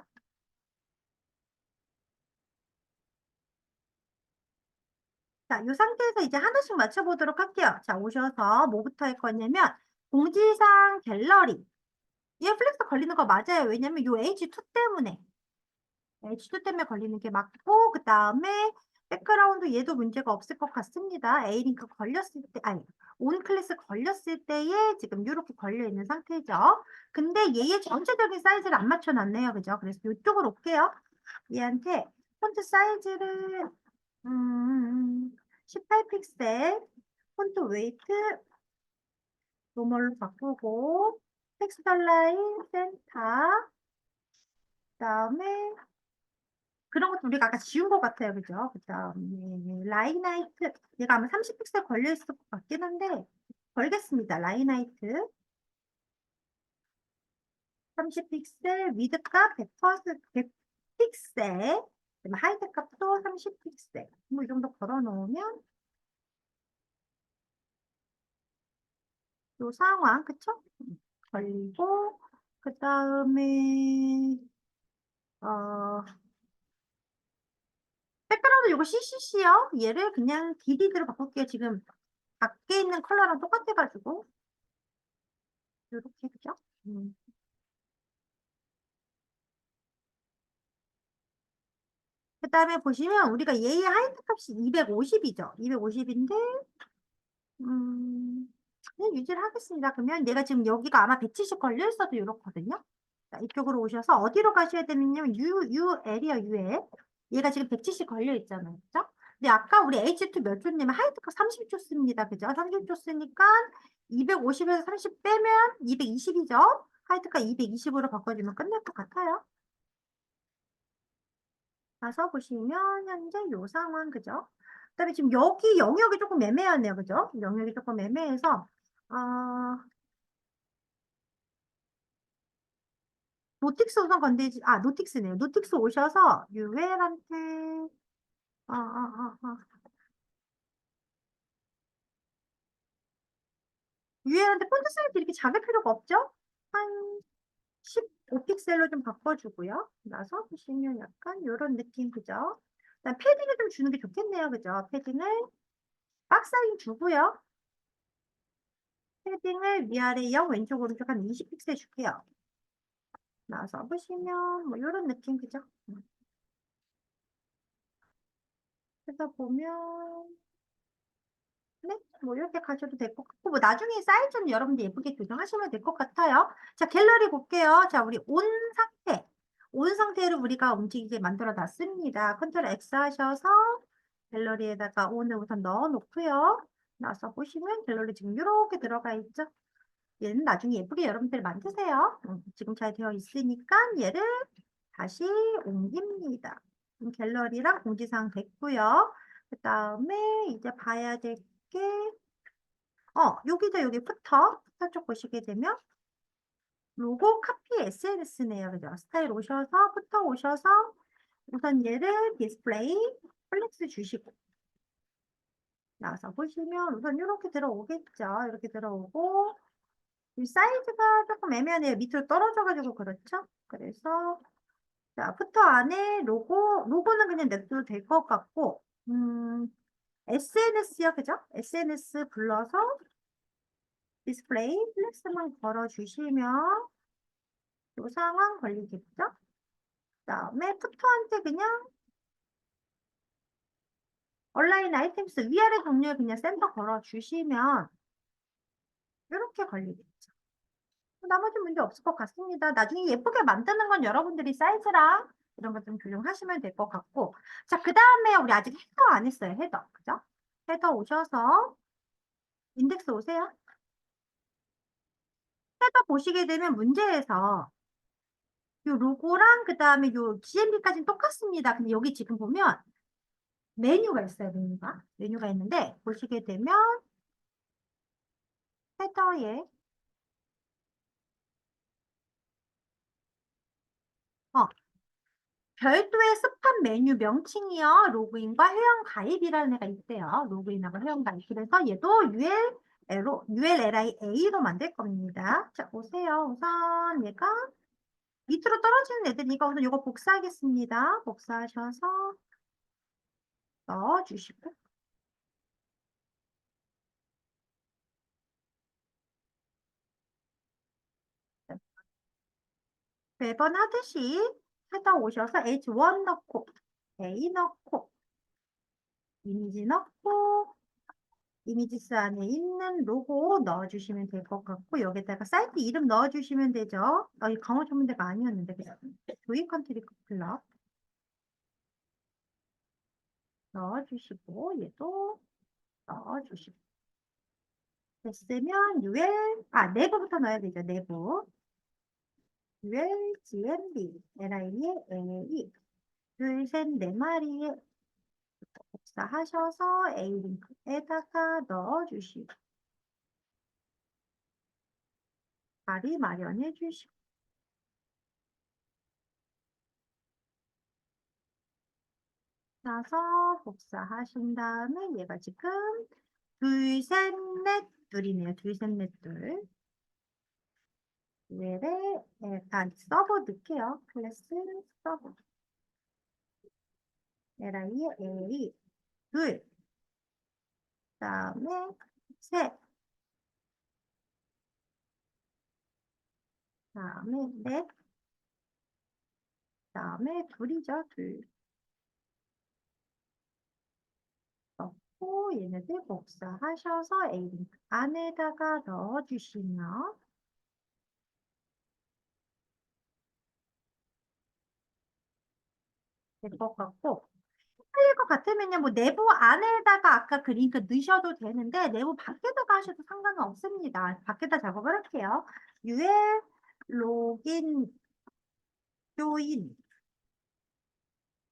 자, 이 상태에서 이제 하나씩 맞춰보도록 할게요. 자, 오셔서 뭐부터 할 거냐면 공지사항 갤러리. 얘 플렉스 걸리는 거 맞아요. 왜냐면 이 H2 때문에. H2 때문에 걸리는 게 맞고, 그 다음에 백그라운드 얘도 문제가 없을 것 같습니다. A링크 걸렸을 때, 아니, 온 클래스 걸렸을 때에 지금 이렇게 걸려 있는 상태죠. 근데 얘의 전체적인 사이즈를 안 맞춰놨네요. 그죠? 그래서 이쪽으로 올게요. 얘한테 폰트 사이즈를 18픽셀, 폰트 웨이트 노멀로 바꾸고, 텍스트 라인 센터, 그다음에 그런 것도 우리가 아까 지운 것 같아요. 그죠? 그다음에 라인하이트, 얘가 아마 30픽셀 걸려 있을 것 같긴 한데 걸겠습니다. 라인하이트 30픽셀, 위드 값 100%, 100픽셀, 그다음에 하이트 값도 30픽셀. 뭐 이 정도 걸어 놓으면 요 상황, 그쵸? 걸리고, 그 다음에, 어, 백그라운드 요거 CCC요. 얘를 그냥 DDD로 바꿀게요. 지금 밖에 있는 컬러랑 똑같아가지고. 요렇게, 그죠? 그 다음에 보시면 우리가 얘의 하이트 값이 250이죠. 250인데, 그냥 유지를 하겠습니다. 그러면 얘가 지금 여기가 아마 170 걸려 있어도 이렇거든요. 자, 이쪽으로 오셔서 어디로 가셔야 되면요. U 에리어 U에 얘가 지금 170 걸려 있잖아요. 그죠? 근데 아까 우리 H2 몇 줬냐면 하이트값 30 줬습니다. 그죠? 30 줬으니까 250에서 30 빼면 220이죠? 하이트값 220으로 바꿔주면 끝날 것 같아요. 가서 보시면 현재 요 상황, 그죠? 그다음에 지금 여기 영역이 조금 애매하네요. 그죠? 영역이 조금 애매해서 어, 노틱스 우선 건드리지, 노틱스네요. 노틱스 오셔서 유엘한테, 아, 아, 아, 아. 유엘한테 폰트 사이즈 이렇게 작을 필요가 없죠? 한 15픽셀로 좀 바꿔주고요. 나서 보시면 약간 이런 느낌, 그죠? 그다음 패딩을 좀 주는 게 좋겠네요. 그죠? 패딩을 박스 사이즈 주고요. 패딩을 위아래 0, 왼쪽, 오른쪽 한 20픽셀 줄게요. 나서 보시면 뭐 이런 느낌, 그죠? 그래서 보면 네, 뭐 이렇게 가셔도 될 것 같고, 뭐 나중에 사이즈는 여러분들 예쁘게 조정하시면 될 것 같아요. 자, 갤러리 볼게요. 자, 우리 온 상태. 온 상태를 우리가 움직이게 만들어 놨습니다. 컨트롤 X 하셔서 갤러리에다가 온을 우선 넣어 놓고요. 나서 보시면 갤러리 지금 이렇게 들어가 있죠. 얘는 나중에 예쁘게 여러분들 만드세요. 지금 잘 되어 있으니까 얘를 다시 옮깁니다. 갤러리랑 공지사항 됐고요. 그 다음에 이제 봐야 될 게, 여기다 여기 푸터 쪽 보시게 되면 로고 카피 SNS네요. 그죠? 스타일 오셔서 푸터 오셔서 우선 얘를 디스플레이 플렉스 주시고 나와서 보시면 우선 이렇게 들어오겠죠. 이렇게 들어오고 이 사이즈가 조금 애매하네요. 밑으로 떨어져가지고 그렇죠? 그래서 자, 푸터 안에 로고는 그냥 냅둬도 될 것 같고, SNS요, 그죠? SNS 불러서 디스플레이 플렉스만 걸어주시면 이 상황 걸리겠죠? 그다음에 푸터한테 그냥 온라인 아이템스 위아래 동료에 그냥 센터 걸어주시면 이렇게 걸리겠죠. 나머지 문제 없을 것 같습니다. 나중에 예쁘게 만드는 건 여러분들이 사이즈랑 이런 것 좀 조정하시면 될 것 같고. 자, 그 다음에 우리 아직 헤더 안 했어요. 헤더. 그죠? 헤더 오셔서 인덱스 오세요. 헤더 보시게 되면 문제에서 요 로고랑 그 다음에 요 GMB까지는 똑같습니다. 근데 여기 지금 보면 메뉴가 있어요. 메뉴가 있는데 보시게 되면 헤더에 어, 별도의 스팟 메뉴 명칭이요. 로그인과 회원 가입이라는 애가 있대요. 로그인하고 회원 가입. 그래서 얘도 ULLIA로 만들 겁니다. 자, 보세요. 우선 얘가 밑으로 떨어지는 애들이니까 우선 이거 복사하겠습니다. 복사하셔서 넣어주시고 매번 하듯이 헤더 오셔서 H1 넣고, A 넣고, 이미지 넣고, 이미지스 안에 있는 로고 넣어주시면 될 것 같고, 여기다가 사이트 이름 넣어주시면 되죠. 이 강화 전문대가 아니었는데, 그냥. 조이 컨트리 클럽 넣어주시고, 얘도 넣어주시고. 됐으면 내부부터 넣어야 되죠, 내부. UL, GMB, LI의 A, 둘, 셋, 네 마리의 복사하셔서 A링크에다가 넣어주시고, 자리 마련해 주시고, 나서 복사하신 다음에 얘가 지금 둘, 셋, 넷, 둘이네요. 둘, 셋, 넷, 둘. UL에 서버 넣을게요. 클래스 서버. LI의 A, 둘, 그다음에 셋, 그다음에 넷, 그다음에 둘이죠. 둘. 넣고 얘네들 복사하셔서 A링크 안에다가 넣어주시면 될 것 같고, 틀릴 것 같으면요, 뭐 내부 안에다가 아까 그 링크 넣으셔도 되는데 내부 밖에다가 하셔도 상관은 없습니다. 밖에다 작업을 할게요. UL 로긴 조인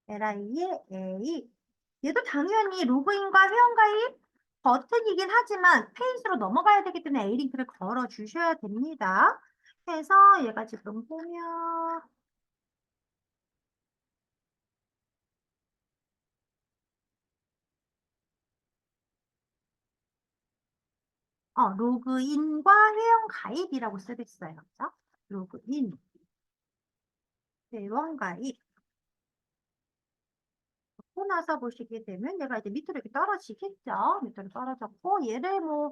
LI의 A, 얘도 당연히 로그인과 회원가입 버튼이긴 하지만 페이지로 넘어가야 되기 때문에 A링크를 걸어 주셔야 됩니다. 그래서 얘가 지금 보면 로그인과 회원 가입이라고 쓰고 있어요. 그죠? 로그인, 회원 가입. 하고 나서 보시게 되면 얘가 이제 밑으로 이렇게 떨어지겠죠? 밑으로 떨어졌고 얘를 뭐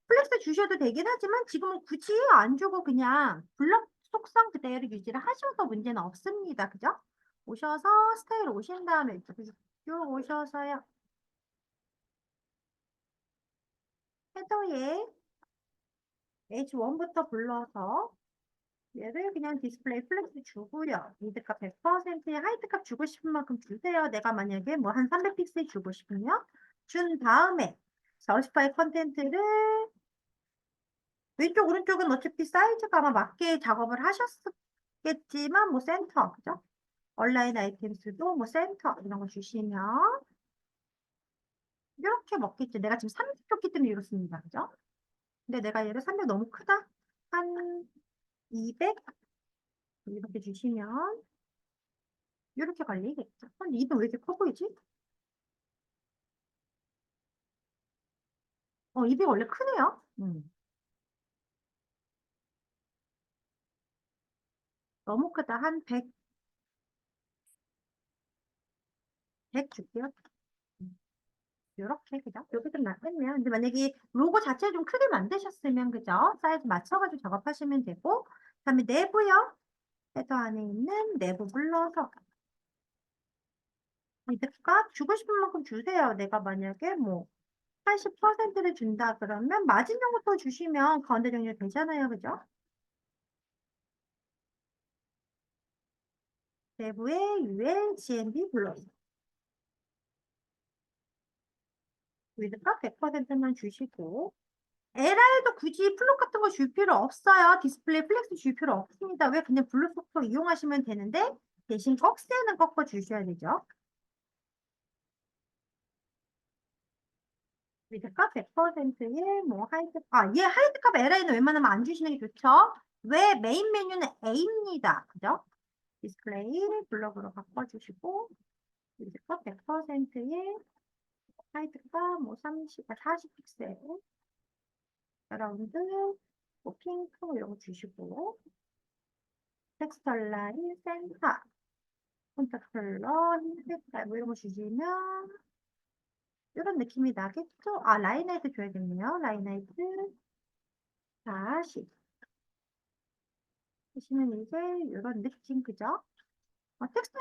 플렉스 주셔도 되긴 하지만 지금은 굳이 안 주고 그냥 블럭 속성 그대로 유지를 하셔도 문제는 없습니다. 그죠? 오셔서 스타일 오신 다음에 이렇게 쭉 오셔서요. 헤더에 H1부터 불러서 얘를 그냥 디스플레이 플렉스 주고요. 미드값 100%에 하이트값 주고 싶은 만큼 주세요. 내가 만약에 뭐 한 300픽셀 주고 싶으면 준 다음에 저스파이 컨텐츠를 왼쪽 오른쪽은 어차피 사이즈가 아마 맞게 작업을 하셨겠지만 뭐 센터 그죠? 온라인 아이템스도 뭐 센터 이런 거 주시면 이렇게 먹겠죠. 내가 지금 30 줬기 때문에 이렇습니다. 그죠? 근데 내가 얘를 300 너무 크다? 한 200 이렇게 주시면 이렇게 걸리겠죠. 근데 이건 왜 이렇게 커 보이지? 200 원래 크네요. 너무 크다. 한 100, 100 줄게요. 이렇게 그죠? 여기 좀 낫겠네요. 근데 만약에 로고 자체를 좀 크게 만드셨으면 그죠? 사이즈 맞춰가지고 작업하시면 되고 그다음에 내부요. 헤더 안에 있는 내부 불러서 미드값 주고 싶은 만큼 주세요. 내가 만약에 뭐 80%를 준다 그러면 마진 정도 주시면 가운데 정리 되잖아요. 그죠? 내부에 UL, GMB 불러서 미드값 100%만 주시고 LI도 굳이 플롯 같은 거 줄 필요 없어요. 디스플레이 플렉스 줄 필요 없습니다. 왜? 그냥 블루 속도 이용하시면 되는데 대신 꺽쇠는 꺾어 주셔야 되죠. 미드값 100%에 뭐 얘 하이드값 LI는 웬만하면 안 주시는 게 좋죠. 왜? 메인 메뉴는 A입니다. 그죠? 디스플레이 블럭으로 바꿔주시고 미드값 100%에 하이드값 뭐 40 픽셀 어라운드 뭐 핑크 이런 거 주시고 텍스트 라인 센터 콘택트 컬러 흰색 뭐 이런 거 주시면 이런 느낌이 나겠죠? 라인하이트 줘야겠네요. 라인하이트 40 보시면 이제 이런 느낌 그죠? 텍스트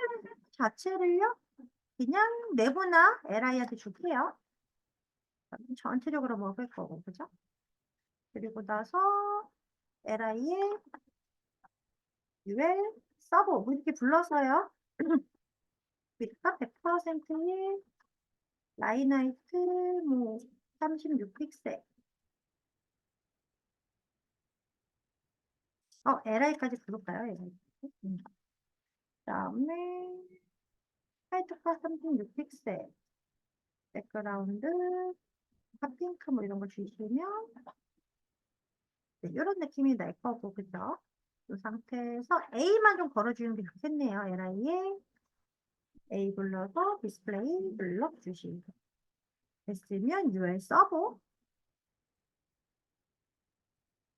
자체를요, 그냥 내부나 li한테 줄게요. 전체적으로 먹을 거고, 그죠? 그리고 나서 li에 ul 서버 뭐 이렇게 불러서요. width 100%에 라인 하이트 뭐 36픽셀. li까지 부를까요? li. 그다음에 하이트가 36픽셀. 백그라운드 핫핑크 뭐 이런 거 주시면 네, 이런 느낌이 날 거고, 그죠? 이 상태에서 A만 좀 걸어주는 게 좋겠네요. li에 A 불러서 디스플레이 눌러주시고 됐으면 UL 서버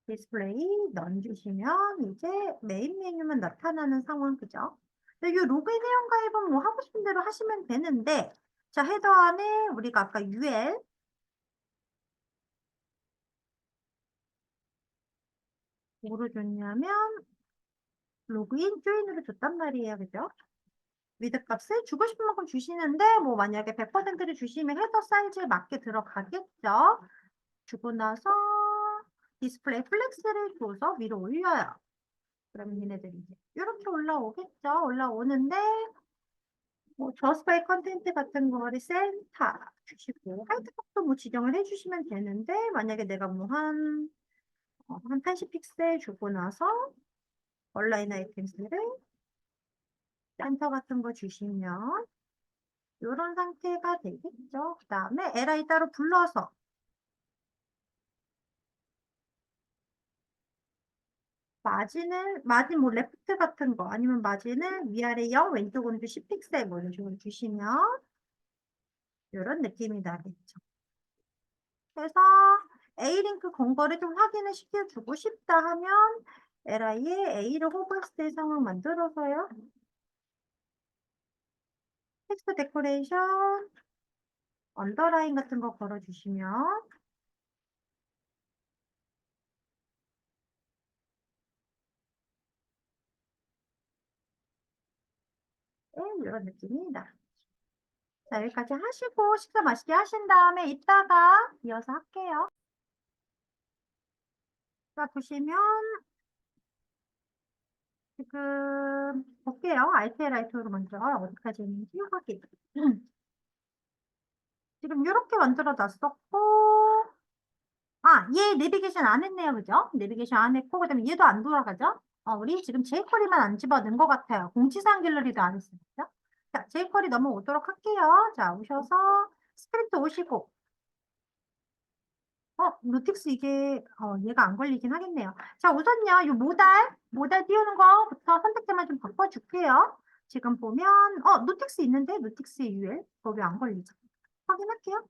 디스플레이 넣어주시면 이제 메인 메뉴만 나타나는 상황, 그죠? 이 로그인 회원 가입은 뭐 하고 싶은 대로 하시면 되는데, 자, 헤더 안에 우리가 아까 UL 뭐로 줬냐면 로그인 조인으로 줬단 말이에요, 그죠? 위드 값을 주고 싶은 만큼 주시는데, 뭐 만약에 100%를 주시면 헤더 사이즈에 맞게 들어가겠죠? 주고 나서 디스플레이 플렉스를 줘서 위로 올려요. 그러면 얘네들이 이제 이렇게 올라오겠죠? 올라오는데 뭐 저스파이 컨텐트 같은 거를 센터 주시고 하이트 값도 뭐 지정을 해주시면 되는데, 만약에 내가 뭐 한 80픽셀 주고 나서 온라인 아이템스를 센터 같은 거 주시면 이런 상태가 되겠죠. 그 다음에 li 따로 불러서 마진 뭐 레프트 같은 거 아니면 마진을 위아래 0 왼쪽 오른쪽 10픽셀 뭐 이런 식으로 주시면 이런 느낌이 나겠죠. 그래서 A링크 건 거를 좀 확인을 시켜주고 싶다 하면 li에 A를 호버했을 때 상황 만들어서요. 텍스트 데코레이션 언더라인 같은 거 걸어주시면 네, 이런 느낌이 나. 자, 여기까지 하시고 식사 맛있게 하신 다음에 이따가 이어서 할게요. 자, 보시면 지금 볼게요. 알테라이트로 먼저 어디까지 있는지 확인. 지금 이렇게 만들어 놨었고, 얘 내비게이션 안 했네요. 그죠? 내비게이션 안 했고, 그 다음에 얘도 안 돌아가죠? 우리 지금 jQuery만 안 집어넣은 것 같아요. 공지사항 갤러리도 안 했어요. 그죠? 자, jQuery 넘어오도록 할게요. 자, 오셔서 스크립트 오시고, 루틱스 이게, 얘가 안 걸리긴 하겠네요. 자, 우선요, 이 모달 띄우는 거부터 선택지만 좀 바꿔줄게요. 지금 보면, 루틱스 있는데, 루틱스 UL, 거기 안 걸리죠? 확인할게요.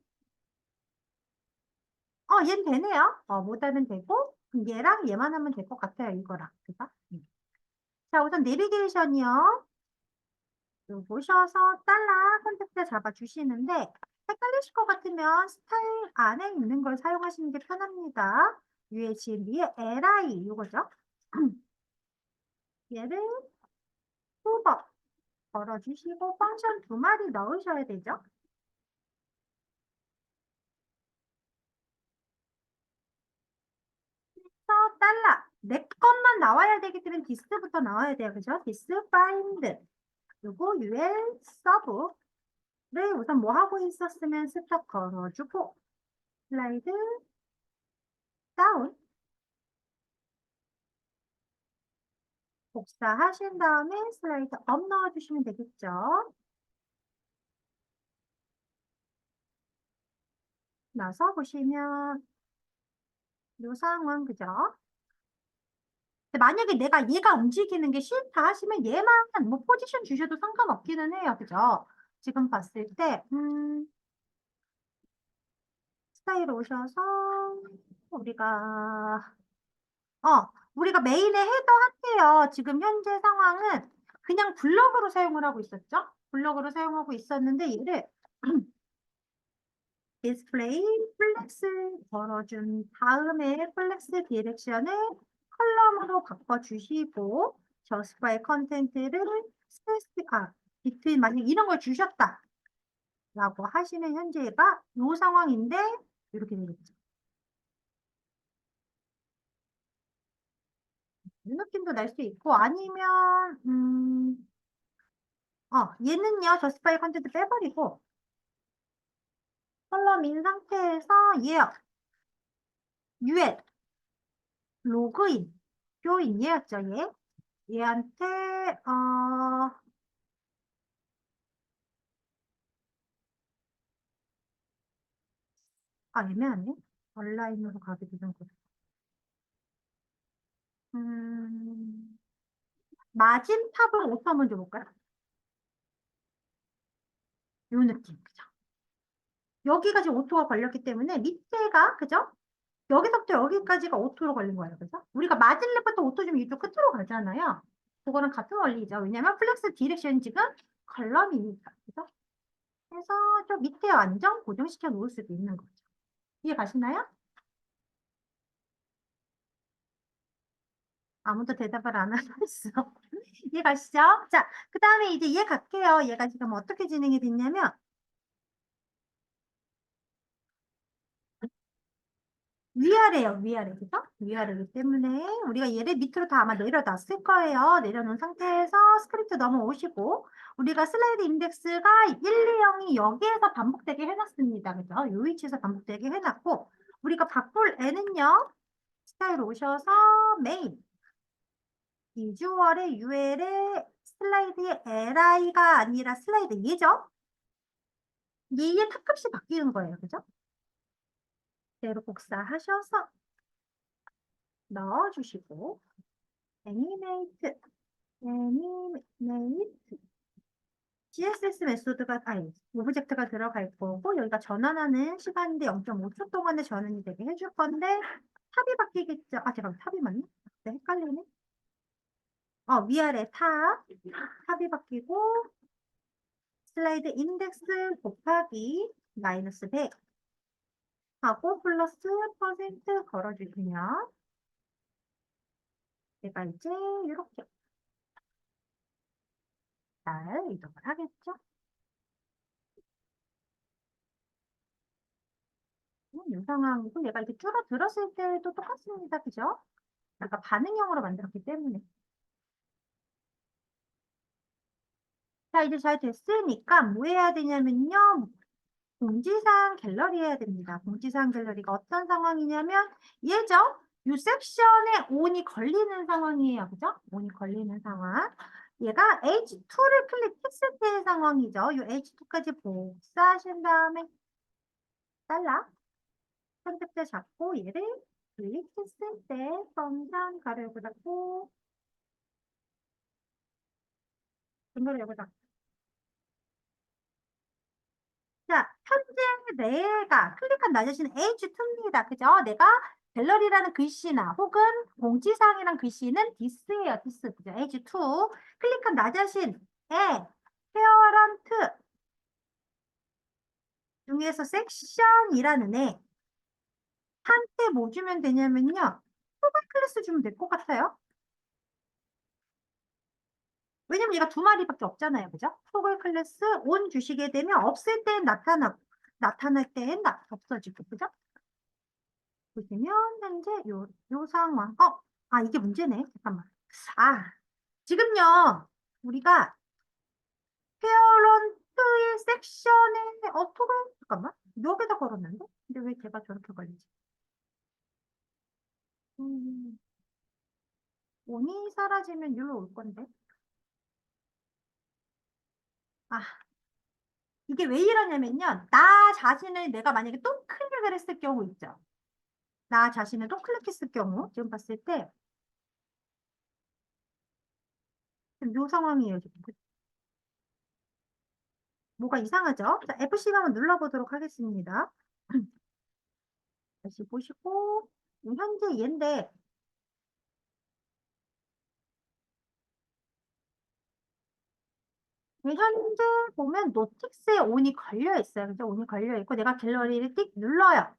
얘는 되네요. 모달은 되고, 그럼 얘랑 얘만 하면 될 것 같아요, 이거랑. 그죠? 자, 우선 내비게이션이요. 보셔서 달러 선택자 잡아주시는데, 헷갈리실 것 같으면 스타일 안에 있는 걸 사용하시는 게 편합니다. USB에 li 이거죠. 얘를 후버 걸어주시고 펑션 2마리 넣으셔야 되죠. 그래서 달러 내 것만 나와야 되기 때문에 디스부터 나와야 돼요. 그죠? 디스 find 그리고 ul 서브를 우선 뭐 하고 있었으면 스톱 걸어주고 슬라이드 다운 복사하신 다음에 슬라이드 업 넣어주시면 되겠죠. 나서 보시면 이 상황 그죠? 근데 만약에 내가 얘가 움직이는 게 싫다 하시면 얘만 뭐 포지션 주셔도 상관없기는 해요. 그죠? 지금 봤을 때 스타일 오셔서 우리가 우리가 메인에 헤더 할게요. 지금 현재 상황은 그냥 블럭으로 사용을 하고 있었죠? 블럭으로 사용하고 있었는데 얘를 디스플레이 플렉스 걸어준 다음에 플렉스 디렉션을 컬럼으로 바꿔주시고 저스파이 컨텐트를 비트윈 만약 이런 걸 주셨다. 라고 하시는 현재가 이 상황인데 이렇게 되겠죠. 이 느낌도 날 수 있고 아니면 얘는요 저스파이 컨텐트 빼버리고 컬럼인 상태에서 유엣 로그인 조인 얘였죠 얘한테 애매하네 온라인으로 가게 되는 거 마진탑을 5초 한번 줘볼까요? 요 느낌 그죠? 여기가 지금 5초가 걸렸기 때문에 밑에가 그죠? 여기서부터 여기까지가 5초로 걸린 거예요. 그죠? 우리가 마진랩부터 5초 주면 이쪽 끝으로 가잖아요. 그거랑 같은 원리죠. 왜냐면 플렉스 디렉션 지금 컬럼이니까. 그죠? 그래서 저 밑에 완전 고정시켜 놓을 수도 있는 거죠. 이해 가시나요? 아무도 대답을 안 하고 있어. 이해 가시죠? 자, 그 다음에 이제 이해 갈게요. 얘가 지금 어떻게 진행이 됐냐면 위아래요, 위아래. 그죠? 위아래이기 때문에 우리가 얘를 밑으로 다 아마 내려놨을 거예요. 내려놓은 상태에서 스크립트 넘어오시고 우리가 슬라이드 인덱스가 1, 2, 0이 여기에서 반복되게 해놨습니다. 그죠? 요 위치에서 반복되게 해놨고 우리가 바꿀 애는요. 스타일 오셔서 메인 비주얼의 UL의 슬라이드의 LI가 아니라 슬라이드 얘죠? 얘의 탑값이 바뀌는 거예요. 그죠? 그대로 복사하셔서 넣어주시고 애니메이트 애니메이트 CSS 메소드가 오브젝트가 들어갈 거고 여기가 전환하는 시간인데 0.5초 동안에 전환이 되게 해줄 건데 탑이 바뀌겠죠. 잠깐만 탑이 맞나? 네, 헷갈리네. 위아래 탑이 바뀌고 슬라이드 인덱스 곱하기 마이너스 100 하고 플러스 퍼센트 걸어주시면 제가 이제 이렇게 잘 이동을 하겠죠. 이 상황이고 얘가 이렇게 줄어들었을 때도 똑같습니다. 그죠? 그러니까 반응형으로 만들었기 때문에. 자, 이제 잘 됐으니까 뭐 해야 되냐면요. 공지사항 갤러리 해야 됩니다. 공지사항 갤러리가 어떤 상황이냐면 얘죠? 이 섹션에 온이 걸리는 상황이에요. 그죠? 온이 걸리는 상황. 얘가 H2를 클릭했을 때의 상황이죠. 이 H2까지 복사하신 다음에 잘라. 선택자 잡고 얘를 클릭했을 때 성장 가로열고 닫고 분모를 열고 닫고 자, 현재 내가 클릭한 나 자신 H2입니다. 그죠? 내가 갤러리라는 글씨나 혹은 공지사항이란 글씨는 this예요. this. 그죠? H2. 클릭한 나 자신의 페어런트 중에서 섹션이라는 애 한테 뭐 주면 되냐면요. 토글 클래스 주면 될 것 같아요. 왜냐면 얘가 두 마리밖에 없잖아요. 그죠? 토글 클래스 온 주시게 되면 없을 땐 나타나고 나타날 땐 없어지고. 그죠? 보시면 현재 요 상황. 이게 문제네. 잠깐만. 지금요. 우리가 페어런트의 섹션에 토글 잠깐만. 여기다 걸었는데? 근데 왜 제가 저렇게 걸리지? 온이 사라지면 일로 올 건데. 아, 이게 왜 이러냐면요. 나 자신을 내가 만약에 또 클릭을 했을 경우 있죠. 나 자신을 또 클릭했을 경우 지금 봤을 때 이 상황이에요. 지금. 뭐가 이상하죠? 자, F10 한번 눌러보도록 하겠습니다. 다시 보시고 현재 얘인데 현재 보면 노틱스에 온이 걸려 있어요. 그죠? 온이 걸려 있고 내가 갤러리를 띡 눌러요.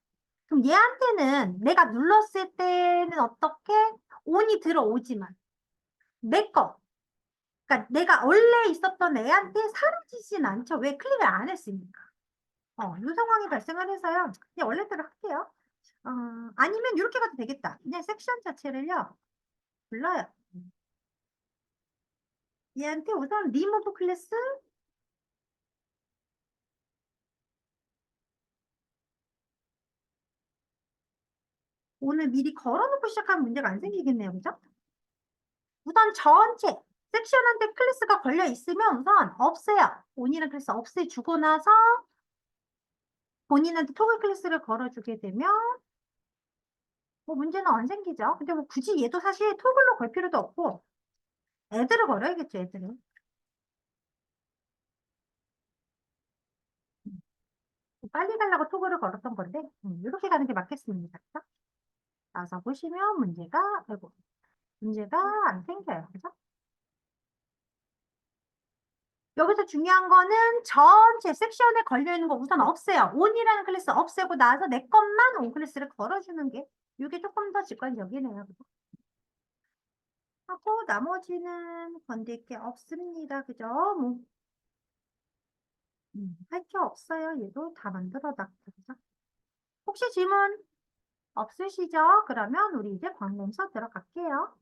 그럼 얘한테는 내가 눌렀을 때는 어떻게 온이 들어오지만 내 거 그러니까 내가 원래 있었던 애한테 사라지진 않죠. 왜 클릭을 안 했으니까. 이 상황이 발생을 해서요. 그냥 원래대로 할게요. 아니면 이렇게 가도 되겠다. 그냥 섹션 자체를요. 불러요. 얘한테 우선 리무브 클래스 오늘 미리 걸어놓고 시작하면 문제가 안 생기겠네요. 그죠? 우선 전체 섹션한테 클래스가 걸려 있으면 우선 없애요. 본인은 클래스 없애주고 나서 본인한테 토글 클래스를 걸어주게 되면 뭐 문제는 안 생기죠. 근데 뭐 굳이 얘도 사실 토글로 걸 필요도 없고 애들을 걸어야겠죠. 애들을. 빨리 가려고 토글을 걸었던 건데 이렇게 가는 게 맞겠습니다. 그죠? 나서 보시면 아이고, 문제가 안 생겨요. 그죠? 여기서 중요한 거는 전체 섹션에 걸려있는 거 우선 없애요. 온이라는 클래스 없애고 나서 내 것만 온 클래스를 걸어주는 게 이게 조금 더 직관적이네요. 그죠? 하고 나머지는 건들 게 없습니다. 그죠? 뭐, 할 게 없어요. 얘도 다 만들어 놨죠. 그죠? 혹시 질문 없으시죠? 그러면 우리 이제 관공서 들어갈게요.